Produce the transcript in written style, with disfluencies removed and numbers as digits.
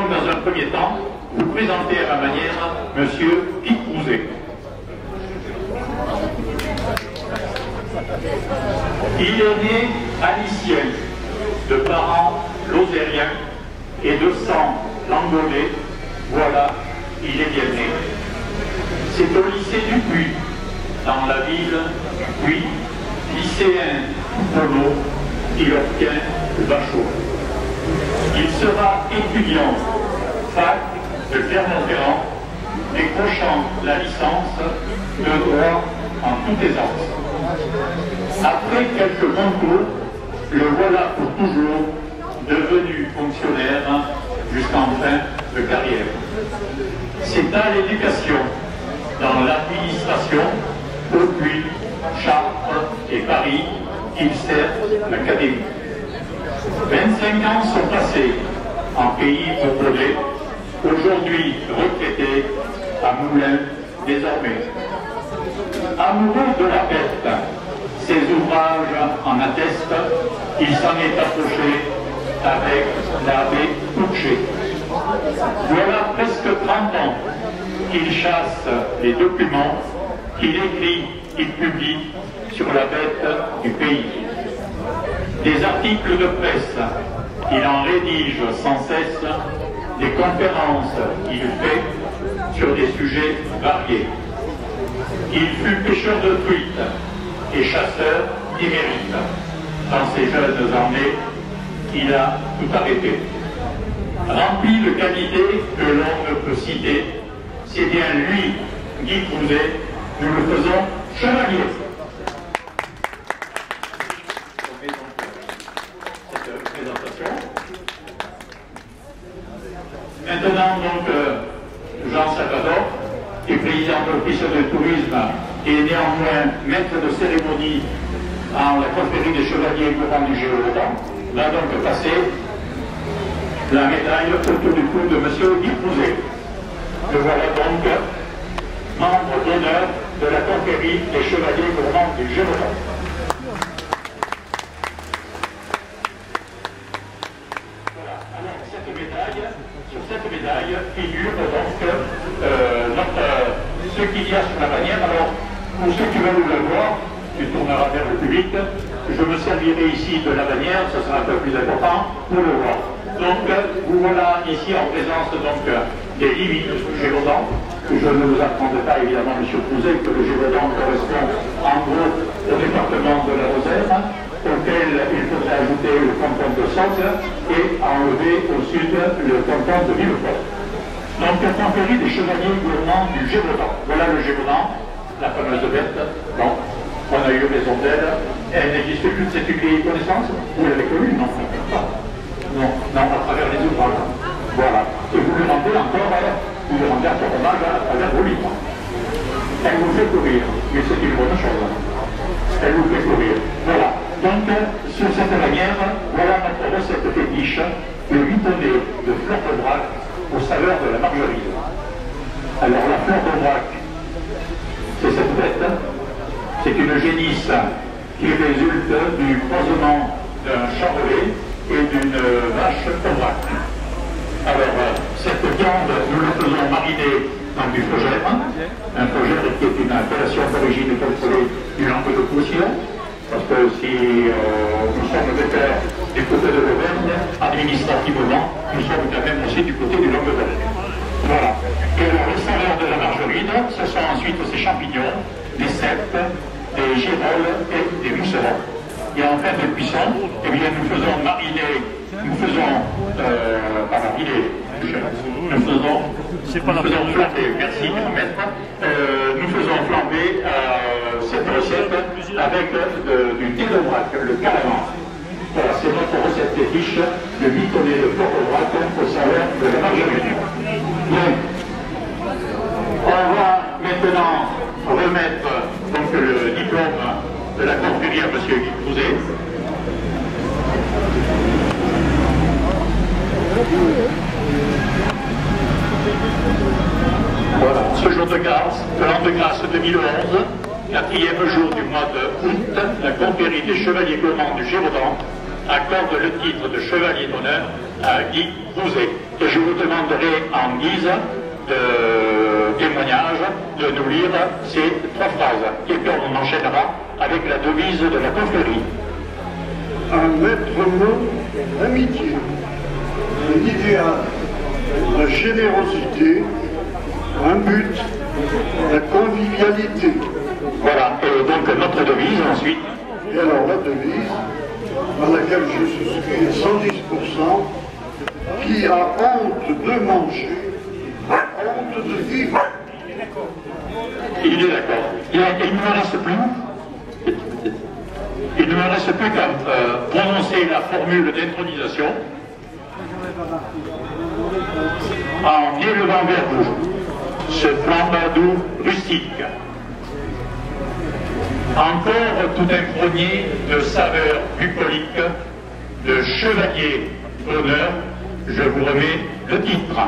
donc dans un premier temps vous présenter à ma manière Monsieur Guy Crouzet. Il est né à Lisieux, de parents lozériens et de sang langolais. Voilà, il est bien né. C'est au lycée du Puy, dans la ville du Puy, lycéen polo, qu'il obtient le bachot. Il sera étudiant fac de Clermont-Ferrand, décrochant la licence de droit en toute aisance. Après quelques concours, le voilà pour toujours devenu fonctionnaire jusqu'en fin de carrière. C'est à l'éducation, dans l'administration, au Puy, Chartres et Paris, qu'il sert l'académie. 25 ans sont passés en pays bourbonnais, aujourd'hui retraité à Moulins désormais. Amoureux de la bête, ses ouvrages en attestent, il s'en est approché avec l'abbé Pouchet. Voilà presque 30 ans qu'il chasse les documents, qu'il écrit, qu'il publie sur la bête du pays. Des articles de presse, il en rédige sans cesse, des conférences qu'il fait sur des sujets variés. Il fut pêcheur de truites et chasseur d'émérite. Dans ses jeunes années, il a tout arrêté. Rempli de qualités que l'on ne peut citer, c'est bien lui, Guy Crouzet, nous le faisons chevalier. Cette présentation. Maintenant, donc, Jean Salvador, qui est président de l'Office de tourisme et néanmoins maître de cérémonie en la confrérie des chevaliers gourmands du Gévaudan, va donc passer la médaille autour du cou de M. Guy Crouzet. Le voilà donc membre d'honneur de la confrérie des chevaliers gourmands du Gévaudan. Voilà, alors sur cette médaille figure donc ce qu'il y a sur la bannière. Alors, pour ceux qui veulent le voir, tu tourneras vers le public, je me servirai ici de la bannière, ce sera un peu plus important pour le voir. Donc, vous voilà ici en présence donc, des limites du Gévaudan. Je ne vous apprendrai pas évidemment, M. Crouzet, que le Gévaudan correspond en gros au département de la Lozère, auquel il faudrait ajouter le canton de Sauge et enlever au sud le canton de Villefort. Donc, la confrérie des chevaliers gourmands du Gévaudan. Voilà le Gévaudan, la fameuse bête. Bon, on a eu raison d'elle. Elle n'existe plus, c'est une vieille connaissance. Vous l'avez connue? Non, non, à travers les ouvrages. Voilà. Et vous lui rendez encore hommage à travers vos livres. Elle vous fait courir, mais c'est une bonne chose. Elle vous fait courir. Voilà. Donc, sur cette manière, voilà notre recette fétiche, le huitonné de fleur de brac aux saveurs de la margerine. Alors, la fleur de brac, c'est cette bête. C'est une génisse qui résulte du croisement d'un charolais et d'une vache au brac. Alors, cette viande, nous la faisons mariner dans du fougère, un fougère qui est une appellation d'origine contrôlée du Languedoc-Roussillon, parce que si nous sommes des terres du côté de l'Auvergne, administrativement, nous sommes quand même aussi du côté du Languedoc. Voilà. Et alors, les saveurs de la margerine, ce sont ensuite ces champignons, des cèpes, des girolles et des musserons. Et en fin de cuisson, eh bien, nous faisons mariner, nous faisons flamber, merci maître, nous faisons flamber cette recette avec du thé de brac, le calamar. Voilà, c'est notre recette fétiche, le huitonné de fleur de brac au saveur de la margerine. Bien. On va maintenant remettre donc, le diplôme de la confrérie à M. Guy Crouzet. Voilà, ce jour de grâce, de l'an de grâce 2011, 4e jour du mois d'août, la confrérie des chevaliers gourmands du Gévaudan accorde le titre de chevalier d'honneur Guy Rouzet. Et je vous demanderai en guise de témoignage de nous lire ces 3 phrases. Et puis on enchaînera avec la devise de la confrérie. Un maître mot, l'amitié, un idéal, la générosité, un but, la convivialité. Voilà, et donc notre devise ensuite. Et alors la devise, à laquelle je souscris à 110%, qui a honte de manger, a honte de vivre. Il est d'accord. Il ne me reste plus. Il ne me reste plus qu'à prononcer la formule d'intronisation en élevant vers vous ce flambadou rustique. Encore tout imprégné de saveurs bucoliques, de chevalier d'honneur, je vous remets le titre.